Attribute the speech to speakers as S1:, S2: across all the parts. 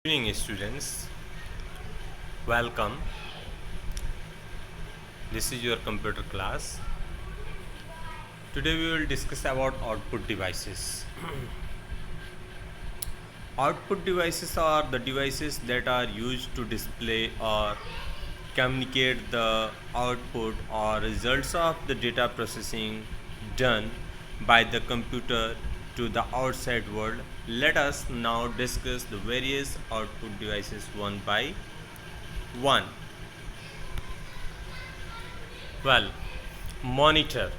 S1: Good evening, students. Welcome. This is your computer class. Today we will discuss about output devices. Output devices are the devices that are used to display or communicate the output or results of the data processing done by the computer to the outside world. Let us now discuss the various output devices one by one. Well, monitor.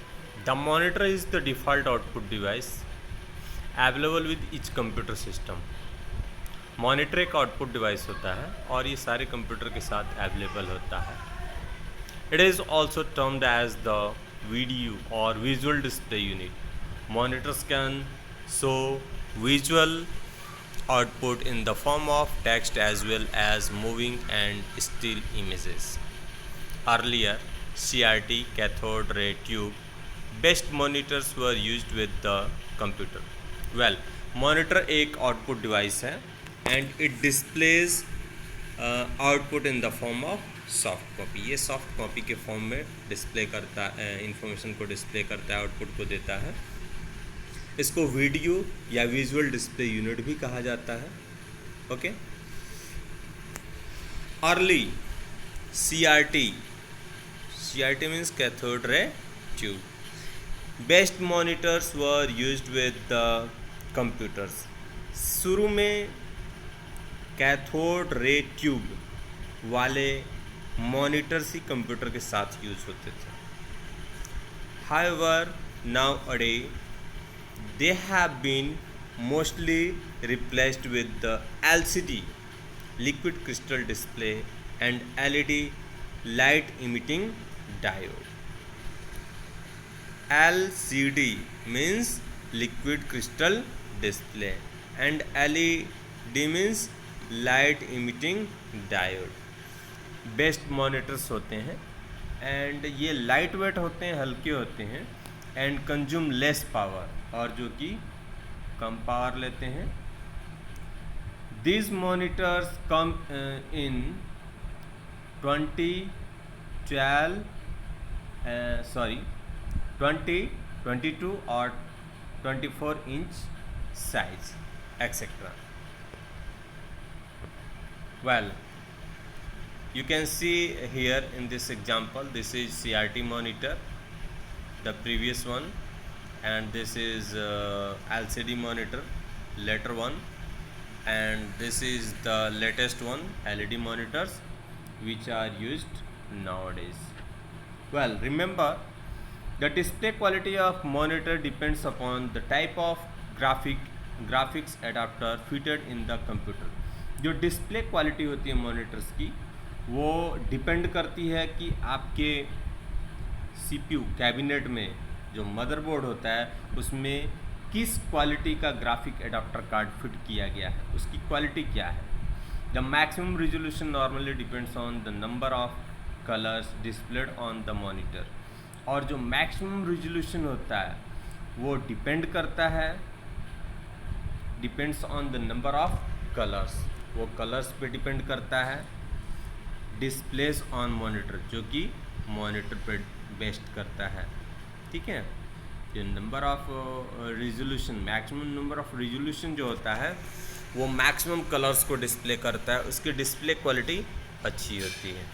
S1: The monitor is the default output device available with each computer system. Monitor एक output device होता है और ये सारे computer के साथ available होता है. It is also termed as the video और visual display unit. Monitors can show visual output in the form of text as well as moving and still images. Earlier, CRT cathode ray tube based monitors were used with the computer. Well, monitor एक output device है and it displays output in the form of soft copy. ये soft copy के form में display करता है, information को display करता है, आउटपुट को देता है. इसको वीडियो या विजुअल डिस्प्ले यूनिट भी कहा जाता है. Okay. Early CRT means cathode ray tube. Best monitors were used with the computers. शुरू में कैथोड रे ट्यूब वाले मॉनिटर्स ही कंप्यूटर के साथ यूज होते थे. However, nowadays they have been mostly replaced with the LCD liquid crystal display and LED light emitting diode. LCD means liquid crystal display and LED means light emitting diode. Best monitors होते हैं and ये light weight होते हैं, हल्के होते हैं and consume less power, और जो कि कम पावर लेते हैं. These monitors come in 20, 22 or 24 inch size, etc. Well, you can see here in this example, this is CRT monitor, the previous one, and this is LCD monitor, later one, and this is the latest one, LED monitors, which are used nowadays. Well, remember, the display quality of monitor depends upon the type of graphics adapter fitted in the computer. जो display quality होती है monitors की, वो depend करती है कि आपके CPU cabinet में जो मदरबोर्ड होता है उसमें किस क्वालिटी का ग्राफिक एडाप्टर कार्ड फिट किया गया है, उसकी क्वालिटी क्या है. The maximum resolution normally depends on the number of colours displayed on the monitor. और जो मैक्सिमम रिजोल्यूशन होता है वो डिपेंड करता है, depends on the number of colours, वो कलर्स पे डिपेंड करता है. डिस्प्लेस ऑन मॉनिटर, जो कि मॉनिटर पे बेस्ट करता है. ठीक है. ये number of resolution, maximum number of resolution जो होता है वो मैक्सिमम कलर्स को डिस्प्ले करता है, उसकी डिस्प्ले क्वालिटी अच्छी होती है.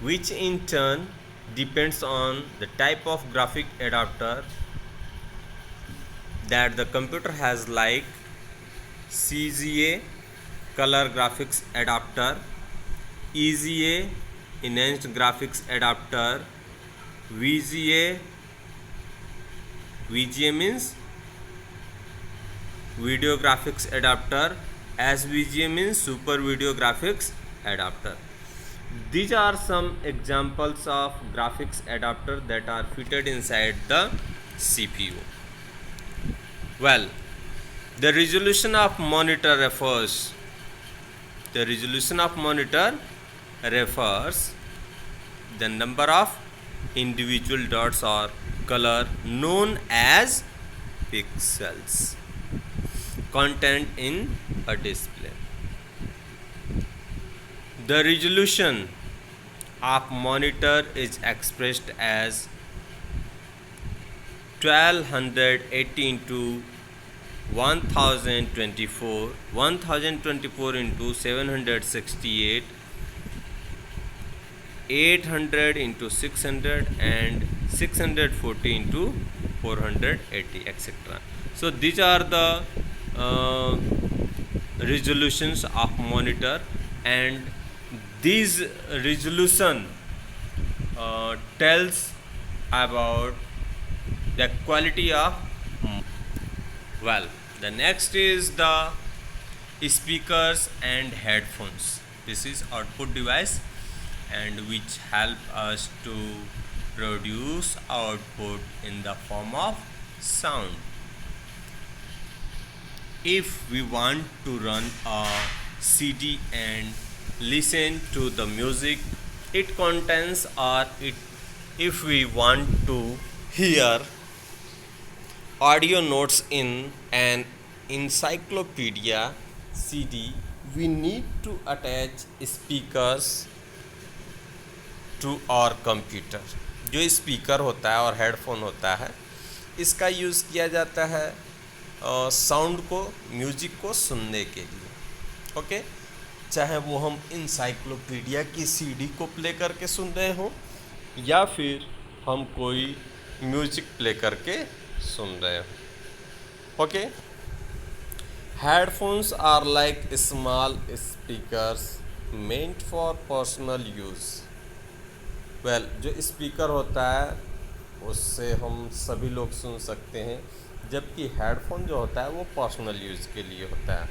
S1: Which in turn depends on the type of graphic adapter that the computer has, like CGA color graphics adapter, EGA enhanced graphics adapter, VGA means video graphics adapter, SVGA means super video graphics adapter. These are some examples of graphics adapter that are fitted inside the CPU. Well, the resolution of monitor refers the number of individual dots or color known as pixels. content in a display. The resolution of monitor is expressed as 1280 into 1024 into 768, 800 into 600, and 640 into 480, etc. So these are the resolutions of monitor, and these resolution tells about the quality of. Well, the next is the speakers and headphones. This is output device and which help us to produce output in the form of sound. If we want to run a CD and listen to the music it contains, or if we want to hear audio notes in an encyclopedia CD, we need to attach speakers to our computer. जो speaker होता है और headphone होता है इसका use किया जाता है साउंड को, म्यूजिक को सुनने के लिए. ओके, चाहे वो हम इंसाइक्लोपीडिया की सीडी को प्ले करके सुन रहे हों या फिर हम कोई म्यूजिक प्ले करके सुन रहे हों. Okay, headphones are like small speakers meant for personal use. Well, जो स्पीकर होता है उससे हम सभी लोग सुन सकते हैं, जबकि हेडफोन जो होता है वो पर्सनल यूज़ के लिए होता है.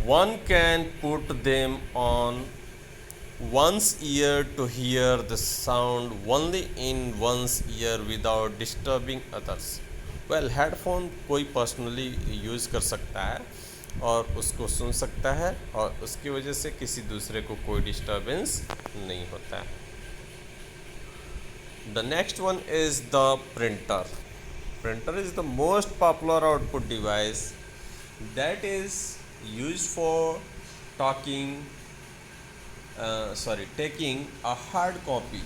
S1: One can put them on one's ear to hear the sound only in one's ear without disturbing others. Well, headphone कोई पर्सनली यूज़ कर सकता है और उसको सुन सकता है और उसकी वजह से किसी दूसरे को कोई डिस्टर्बेंस नहीं होता है. The next one is the printer. Printer is the most popular output device that is used for taking a hard copy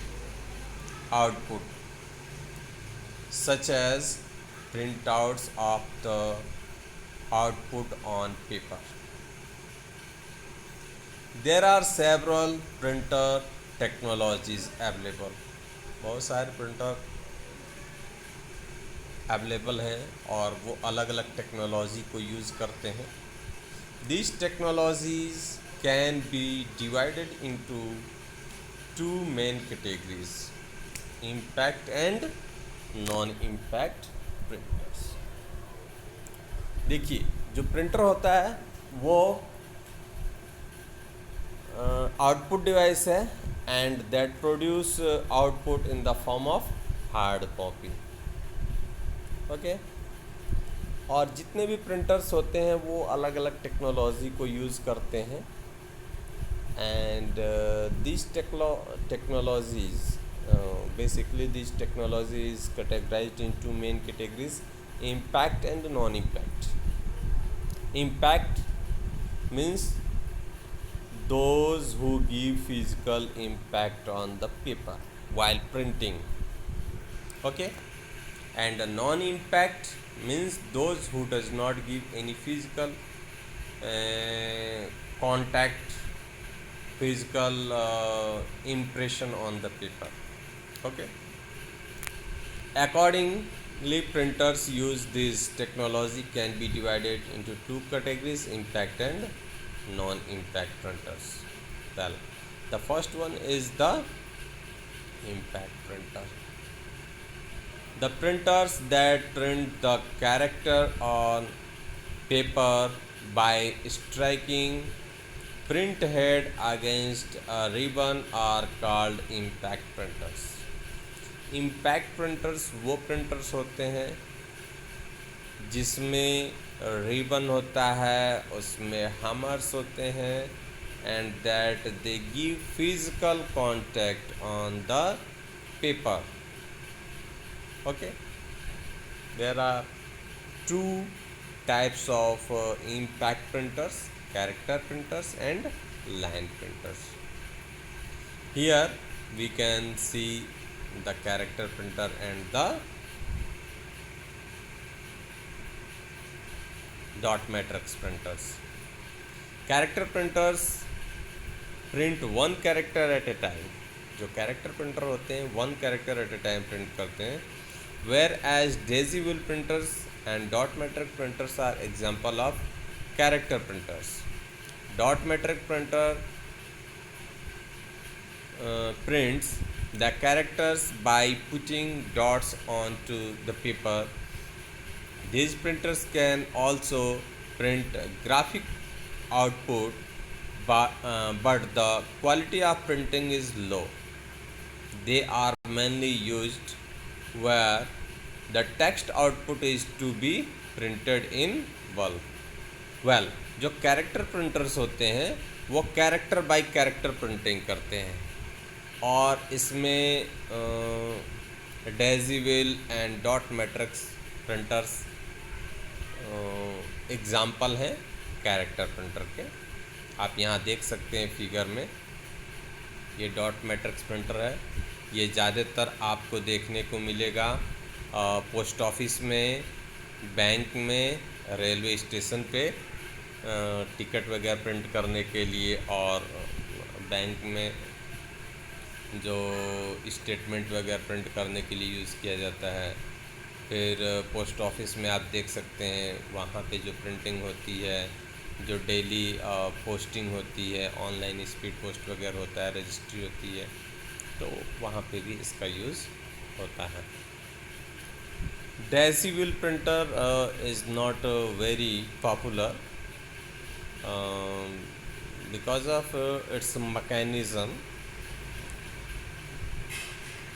S1: output, such as printouts of the output on paper. There are several printer technologies available. बहुत सारे printer available हैं और वो अलग अलग technology को use करते हैं. These technologies can be divided into two main categories: impact and non-impact printers. देखिए, जो प्रिंटर होता है वो आउटपुट डिवाइस है and that produce output in the form of hard copy. Okay, और जितने भी प्रिंटर्स होते हैं वो अलग अलग टेक्नोलॉजी को यूज़ करते हैं. And this technologies basically these technologies categorized into main categories: impact and non-impact. Impact means those who give physical impact on the paper while printing. Okay, and a non-impact means those who does not give any physical contact, physical impression on the paper. Okay, accordingly printers use this technology can be divided into two categories: impact and non-impact printers. Well, the first one is the impact printer. The printers that print the character on paper by striking print head against a ribbon are called impact printers. Impact printers वो printers होते हैं जिसमें ribbon होता है, उसमें hammers होते हैं, and that they give physical contact on the paper. Okay, there are two types of impact printers, character printers and line printers. Here we can see the character printer and the dot matrix printers. Character printers print one character at a time. जो character printer होते हैं one character at a time print करते हैं. Whereas daisy wheel printers and dot matrix printers are example of character printers. Dot matrix printer prints the characters by putting dots onto the paper. These printers can also print graphic output, but the quality of printing is low. They are mainly used where the text output is to be printed in bulk. Well, जो character printers होते हैं वो character by character printing करते हैं और इसमें Daisy wheel and dot matrix printers example हैं character printer के. आप यहाँ देख सकते हैं फिगर में ये डॉट मैट्रिक्स प्रिंटर है. ये ज़्यादातर आपको देखने को मिलेगा पोस्ट ऑफिस में, बैंक में, रेलवे स्टेशन पे टिकट वगैरह प्रिंट करने के लिए और बैंक में जो स्टेटमेंट वगैरह प्रिंट करने के लिए यूज़ किया जाता है. फिर पोस्ट ऑफिस में आप देख सकते हैं वहाँ पे जो प्रिंटिंग होती है, जो डेली पोस्टिंग होती है, ऑनलाइन स्पीड पोस्ट वगैरह होता है, रजिस्ट्री होती है, तो वहाँ पे भी इसका यूज़ होता है. Daisy wheel printer is not very popular because of its mechanism.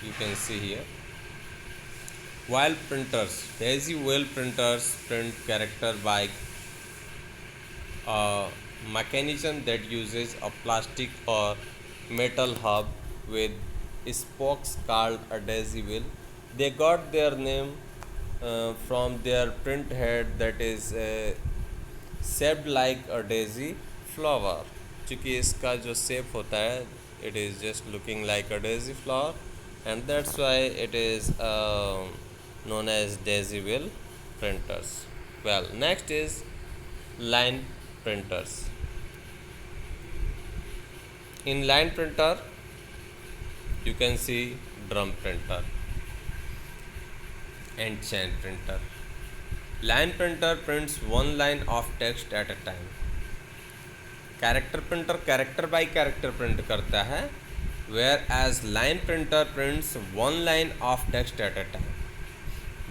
S1: You can see here. While printers, daisy wheel printers print character by a mechanism that uses a plastic or metal hub with spokes called a daisy wheel. They got their name from their print head that is shaped like a daisy flower. चूँकि इसका जो shape होता है it is just looking like a daisy flower and that's why it is known as daisy wheel printers. Well, next is line printers. In line printer you can see drum printer and chain printer. Line printer prints one line of text at a time. Character printer character by character print करता है, whereas line printer prints one line of text at a time.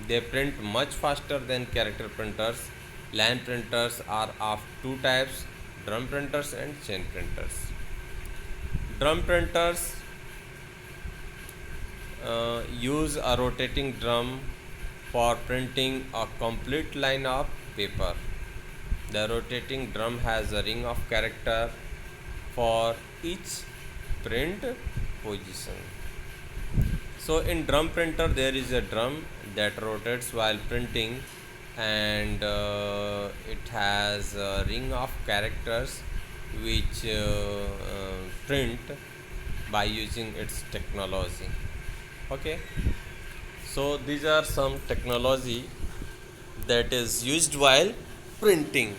S1: They print much faster than character printers. Line printers are of two types, drum printers and chain printers. Drum printers use a rotating drum for printing a complete line of paper. The rotating drum has a ring of character for each print position. So in drum printer there is a drum that rotates while printing and it has a ring of characters which print by using its technology. Okay, so these are some technology that is used while printing.